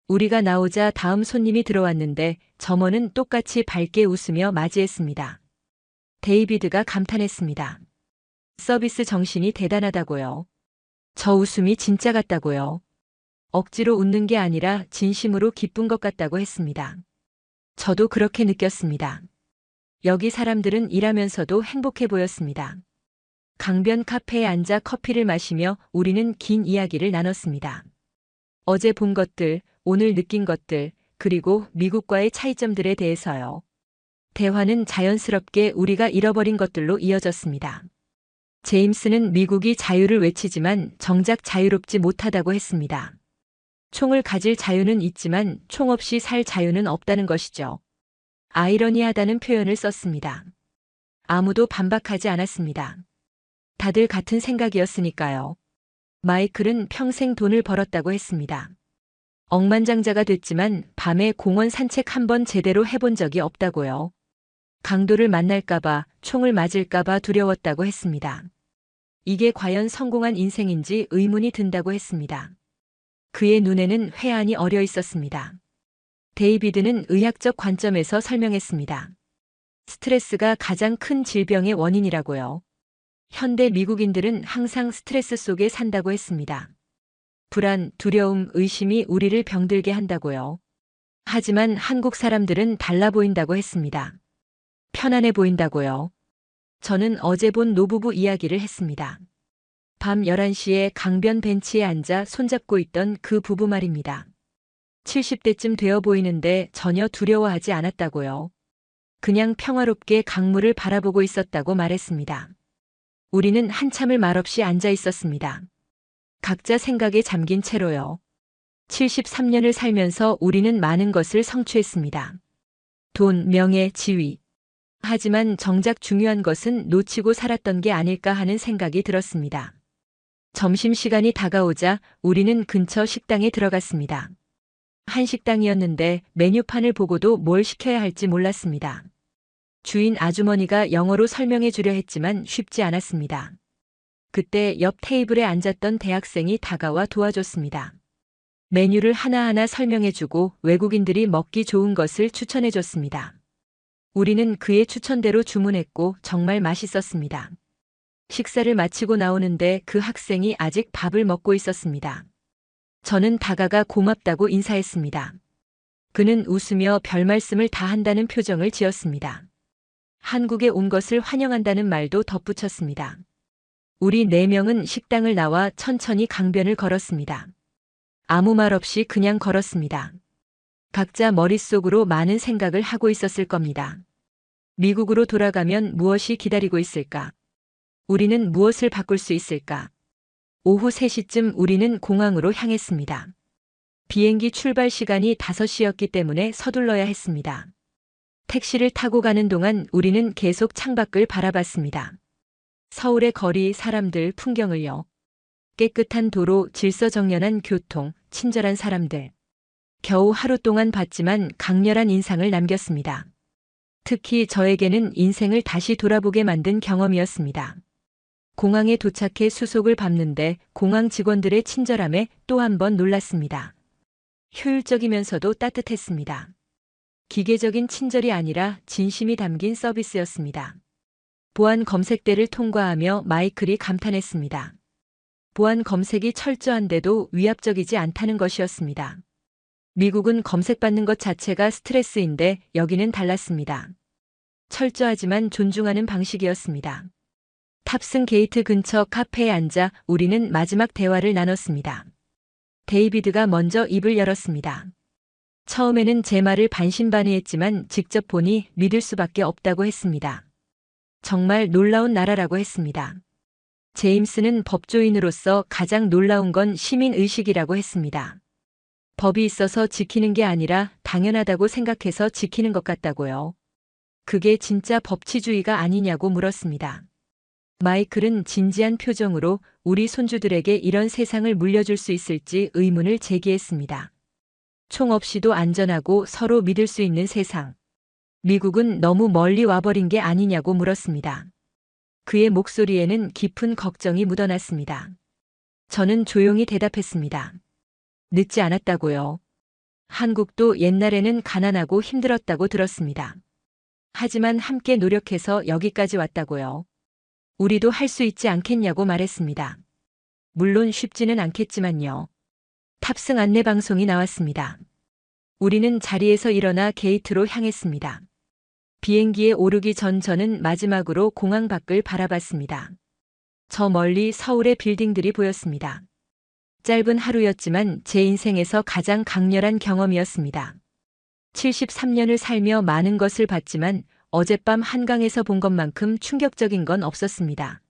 우리가 나오자 다음 손님이 들어왔는데 점원은 똑같이 밝게 웃으며 맞이했습니다. 데이비드가 감탄했습니다. 서비스 정신이 대단하다고요. 저 웃음이 진짜 같다고요. 억지로 웃는 게 아니라 진심으로 기쁜 것 같다고 했습니다. 저도 그렇게 느꼈습니다. 여기 사람들은 일하면서도 행복해 보였습니다. 강변 카페에 앉아 커피를 마시며 우리는 긴 이야기를 나눴습니다. 어제 본 것들, 오늘 느낀 것들, 그리고 미국과의 차이점들에 대해서요. 대화는 자연스럽게 우리가 잃어버린 것들로 이어졌습니다. 제임스는 미국이 자유를 외치지만 정작 자유롭지 못하다고 했습니다. 총을 가질 자유는 있지만 총 없이 살 자유는 없다는 것이죠. 아이러니하다는 표현을 썼습니다. 아무도 반박하지 않았습니다. 다들 같은 생각이었으니까요. 마이클은 평생 돈을 벌었다고 했습니다. 억만장자가 됐지만 밤에 공원 산책 한번 제대로 해본 적이 없다고요. 강도를 만날까봐, 총을 맞을까봐 두려웠다고 했습니다. 이게 과연 성공한 인생인지 의문이 든다고 했습니다. 그의 눈에는 회한이 어려 있었습니다. 데이비드는 의학적 관점에서 설명했습니다. 스트레스가 가장 큰 질병의 원인이라고요. 현대 미국인들은 항상 스트레스 속에 산다고 했습니다. 불안, 두려움, 의심이 우리를 병들게 한다고요. 하지만 한국 사람들은 달라 보인다고 했습니다. 편안해 보인다고요. 저는 어제 본 노부부 이야기를 했습니다. 밤 11시에 강변 벤치에 앉아 손잡고 있던 그 부부 말입니다. 70대쯤 되어 보이는데 전혀 두려워하지 않았다고요. 그냥 평화롭게 강물을 바라보고 있었다고 말했습니다. 우리는 한참을 말없이 앉아 있었습니다. 각자 생각에 잠긴 채로요. 73년을 살면서 우리는 많은 것을 성취했습니다. 돈, 명예, 지위. 하지만 정작 중요한 것은 놓치고 살았던 게 아닐까 하는 생각이 들었습니다. 점심시간이 다가오자 우리는 근처 식당에 들어갔습니다. 한식당이었는데 메뉴판을 보고도 뭘 시켜야 할지 몰랐습니다. 주인 아주머니가 영어로 설명해 주려 했지만 쉽지 않았습니다. 그때 옆 테이블에 앉았던 대학생이 다가와 도와줬습니다. 메뉴를 하나하나 설명해 주고 외국인들이 먹기 좋은 것을 추천해 줬습니다. 우리는 그의 추천대로 주문했고 정말 맛있었습니다. 식사를 마치고 나오는데 그 학생이 아직 밥을 먹고 있었습니다. 저는 다가가 고맙다고 인사했습니다. 그는 웃으며 별말씀을 다 한다는 표정을 지었습니다. 한국에 온 것을 환영한다는 말도 덧붙였습니다. 우리 4명은 식당을 나와 천천히 강변을 걸었습니다. 아무 말 없이 그냥 걸었습니다. 각자 머릿속으로 많은 생각을 하고 있었을 겁니다. 미국으로 돌아가면 무엇이 기다리고 있을까? 우리는 무엇을 바꿀 수 있을까? 오후 3시쯤 우리는 공항으로 향했습니다. 비행기 출발 시간이 5시였기 때문에 서둘러야 했습니다. 택시를 타고 가는 동안 우리는 계속 창밖을 바라봤습니다. 서울의 거리, 사람들, 풍경을요. 깨끗한 도로, 질서정연한 교통, 친절한 사람들. 겨우 하루 동안 봤지만 강렬한 인상을 남겼습니다. 특히 저에게는 인생을 다시 돌아보게 만든 경험이었습니다. 공항에 도착해 수속을 밟는데 공항 직원들의 친절함에 또 한 번 놀랐습니다. 효율적이면서도 따뜻했습니다. 기계적인 친절이 아니라 진심이 담긴 서비스였습니다. 보안 검색대를 통과하며 마이클이 감탄했습니다. 보안 검색이 철저한데도 위압적이지 않다는 것이었습니다. 미국은 검색받는 것 자체가 스트레스인데 여기는 달랐습니다. 철저하지만 존중하는 방식이었습니다. 탑승 게이트 근처 카페에 앉아 우리는 마지막 대화를 나눴습니다. 데이비드가 먼저 입을 열었습니다. 처음에는 제 말을 반신반의했지만 직접 보니 믿을 수밖에 없다고 했습니다. 정말 놀라운 나라라고 했습니다. 제임스는 법조인으로서 가장 놀라운 건 시민의식이라고 했습니다. 법이 있어서 지키는 게 아니라 당연하다고 생각해서 지키는 것 같다고요. 그게 진짜 법치주의가 아니냐고 물었습니다. 마이클은 진지한 표정으로 우리 손주들에게 이런 세상을 물려줄 수 있을지 의문을 제기했습니다. 총 없이도 안전하고 서로 믿을 수 있는 세상. 미국은 너무 멀리 와버린 게 아니냐고 물었습니다. 그의 목소리에는 깊은 걱정이 묻어났습니다. 저는 조용히 대답했습니다. 늦지 않았다고요. 한국도 옛날에는 가난하고 힘들었다고 들었습니다. 하지만 함께 노력해서 여기까지 왔다고요. 우리도 할 수 있지 않겠냐고 말했습니다. 물론 쉽지는 않겠지만요. 탑승 안내 방송이 나왔습니다. 우리는 자리에서 일어나 게이트로 향했습니다. 비행기에 오르기 전 저는 마지막으로 공항 밖을 바라봤습니다. 저 멀리 서울의 빌딩들이 보였습니다. 짧은 하루였지만 제 인생에서 가장 강렬한 경험이었습니다. 73년을 살며 많은 것을 봤지만 어젯밤 한강에서 본 것만큼 충격적인 건 없었습니다.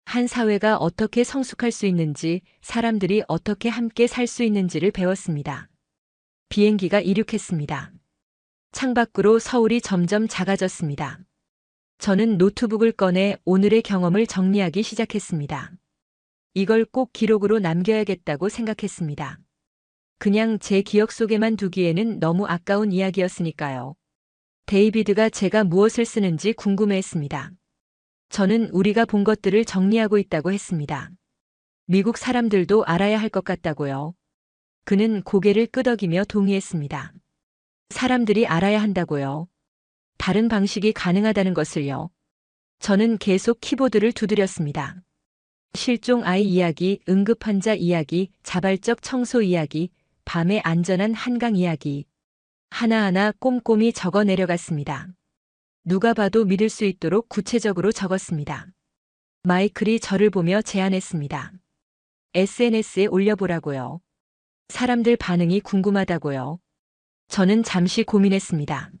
한 사회가 어떻게 성숙할 수 있는지, 사람들이 어떻게 함께 살 수 있는지를 배웠습니다. 비행기가 이륙했습니다. 창밖으로 서울이 점점 작아졌습니다. 저는 노트북을 꺼내 오늘의 경험을 정리하기 시작했습니다. 이걸 꼭 기록으로 남겨야겠다고 생각했습니다. 그냥 제 기억 속에만 두기에는 너무 아까운 이야기였으니까요. 데이비드가 제가 무엇을 쓰는지 궁금해했습니다. 저는 우리가 본 것들을 정리하고 있다고 했습니다. 미국 사람들도 알아야 할 것 같다고요. 그는 고개를 끄덕이며 동의했습니다. 사람들이 알아야 한다고요. 다른 방식이 가능하다는 것을요. 저는 계속 키보드를 두드렸습니다. 실종 아이 이야기, 응급환자 이야기, 자발적 청소 이야기, 밤의 안전한 한강 이야기. 하나하나 꼼꼼히 적어 내려갔습니다. 누가 봐도 믿을 수 있도록 구체적으로 적었습니다. 마이클이 저를 보며 제안했습니다. SNS에 올려보라고요. 사람들 반응이 궁금하다고요. 저는 잠시 고민했습니다.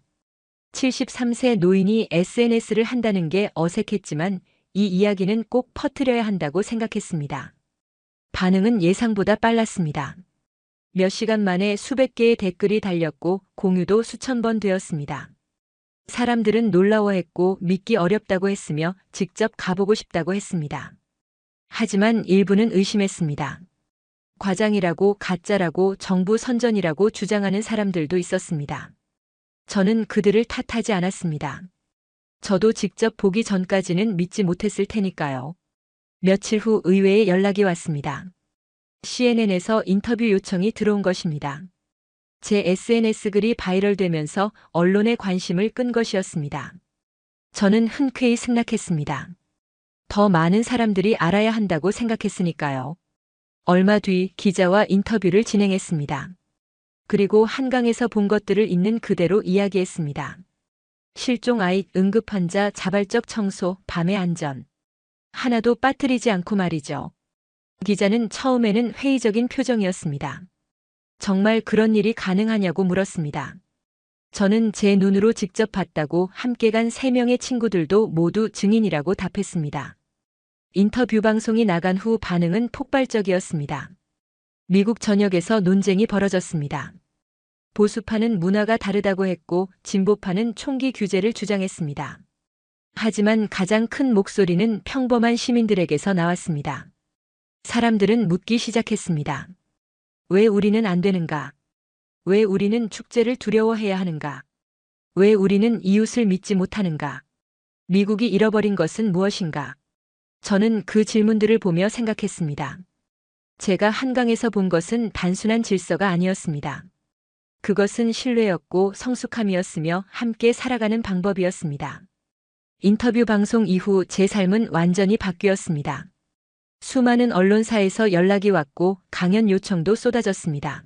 73세 노인이 SNS를 한다는 게 어색했지만 이 이야기는 꼭 퍼뜨려야 한다고 생각했습니다. 반응은 예상보다 빨랐습니다. 몇 시간 만에 수백 개의 댓글이 달렸고 공유도 수천 번 되었습니다. 사람들은 놀라워했고 믿기 어렵다고 했으며 직접 가보고 싶다고 했습니다. 하지만 일부는 의심했습니다. 과장이라고, 가짜라고, 정부 선전이라고 주장하는 사람들도 있었습니다. 저는 그들을 탓하지 않았습니다. 저도 직접 보기 전까지는 믿지 못했을 테니까요. 며칠 후 의외의 연락이 왔습니다. CNN에서 인터뷰 요청이 들어온 것입니다. 제 SNS 글이 바이럴되면서 언론의 관심을 끈 것이었습니다. 저는 흔쾌히 승낙했습니다. 더 많은 사람들이 알아야 한다고 생각했으니까요. 얼마 뒤 기자와 인터뷰를 진행했습니다. 그리고 한강에서 본 것들을 있는 그대로 이야기했습니다. 실종 아이, 응급환자, 자발적 청소, 밤의 안전. 하나도 빠뜨리지 않고 말이죠. 기자는 처음에는 회의적인 표정이었습니다. 정말 그런 일이 가능하냐고 물었습니다. 저는 제 눈으로 직접 봤다고 함께 간 3명의 친구들도 모두 증인이라고 답했습니다. 인터뷰 방송이 나간 후 반응은 폭발적이었습니다. 미국 전역에서 논쟁이 벌어졌습니다. 보수파는 문화가 다르다고 했고 진보파는 총기 규제를 주장했습니다. 하지만 가장 큰 목소리는 평범한 시민들에게서 나왔습니다. 사람들은 묻기 시작했습니다. 왜 우리는 안 되는가? 왜 우리는 축제를 두려워해야 하는가? 왜 우리는 이웃을 믿지 못하는가? 미국이 잃어버린 것은 무엇인가? 저는 그 질문들을 보며 생각했습니다. 제가 한강에서 본 것은 단순한 질서가 아니었습니다. 그것은 신뢰였고 성숙함이었으며 함께 살아가는 방법이었습니다. 인터뷰 방송 이후 제 삶은 완전히 바뀌었습니다. 수많은 언론사에서 연락이 왔고 강연 요청도 쏟아졌습니다.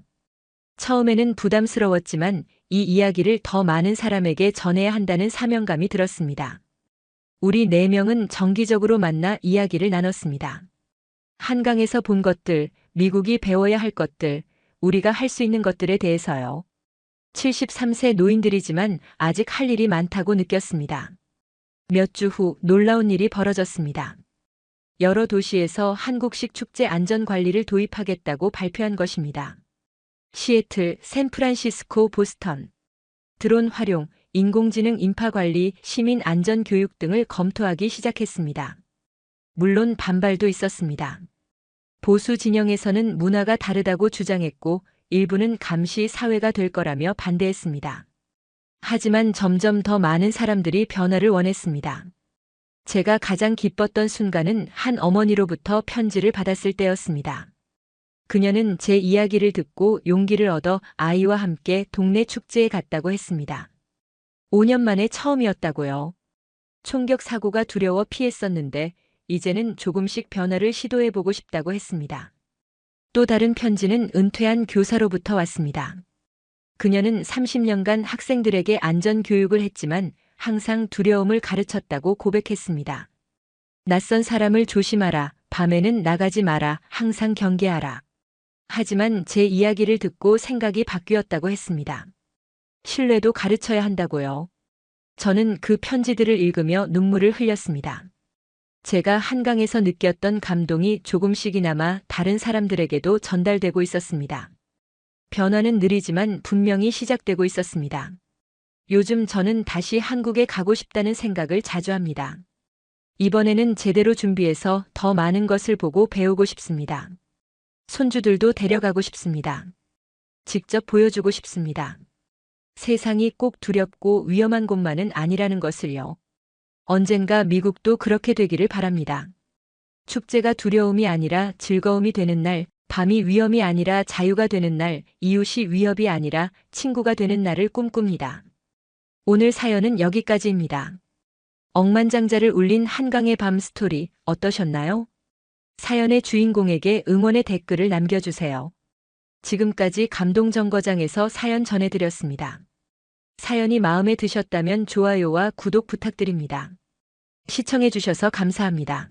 처음에는 부담스러웠지만 이 이야기를 더 많은 사람에게 전해야 한다는 사명감이 들었습니다. 우리 4명은 정기적으로 만나 이야기를 나눴습니다. 한강에서 본 것들, 미국이 배워야 할 것들, 우리가 할 수 있는 것들에 대해서요. 73세 노인들이지만 아직 할 일이 많다고 느꼈습니다. 몇 주 후 놀라운 일이 벌어졌습니다. 여러 도시에서 한국식 축제 안전관리를 도입하겠다고 발표한 것입니다. 시애틀, 샌프란시스코, 보스턴. 드론 활용, 인공지능 인파관리, 시민 안전교육 등을 검토하기 시작했습니다. 물론 반발도 있었습니다. 보수 진영에서는 문화가 다르다고 주장했고 일부는 감시 사회가 될 거라며 반대했습니다. 하지만 점점 더 많은 사람들이 변화를 원했습니다. 제가 가장 기뻤던 순간은 한 어머니로부터 편지를 받았을 때였습니다. 그녀는 제 이야기를 듣고 용기를 얻어 아이와 함께 동네 축제에 갔다고 했습니다. 5년 만에 처음이었다고요. 총격 사고가 두려워 피했었는데 이제는 조금씩 변화를 시도해보고 싶다고 했습니다. 또 다른 편지는 은퇴한 교사로부터 왔습니다. 그녀는 30년간 학생들에게 안전교육을 했지만 항상 두려움을 가르쳤다고 고백했습니다. 낯선 사람을 조심하라, 밤에는 나가지 마라, 항상 경계하라. 하지만 제 이야기를 듣고 생각이 바뀌었다고 했습니다. 신뢰도 가르쳐야 한다고요. 저는 그 편지들을 읽으며 눈물을 흘렸습니다. 제가 한강에서 느꼈던 감동이 조금씩이나마 다른 사람들에게도 전달되고 있었습니다. 변화는 느리지만 분명히 시작되고 있었습니다. 요즘 저는 다시 한국에 가고 싶다는 생각을 자주 합니다. 이번에는 제대로 준비해서 더 많은 것을 보고 배우고 싶습니다. 손주들도 데려가고 싶습니다. 직접 보여주고 싶습니다. 세상이 꼭 두렵고 위험한 곳만은 아니라는 것을요. 언젠가 미국도 그렇게 되기를 바랍니다. 축제가 두려움이 아니라 즐거움이 되는 날, 밤이 위험이 아니라 자유가 되는 날, 이웃이 위협이 아니라 친구가 되는 날을 꿈꿉니다. 오늘 사연은 여기까지입니다. 억만장자를 울린 한강의 밤 스토리 어떠셨나요? 사연의 주인공에게 응원의 댓글을 남겨주세요. 지금까지 감동정거장에서 사연 전해드렸습니다. 사연이 마음에 드셨다면 좋아요와 구독 부탁드립니다. 시청해주셔서 감사합니다.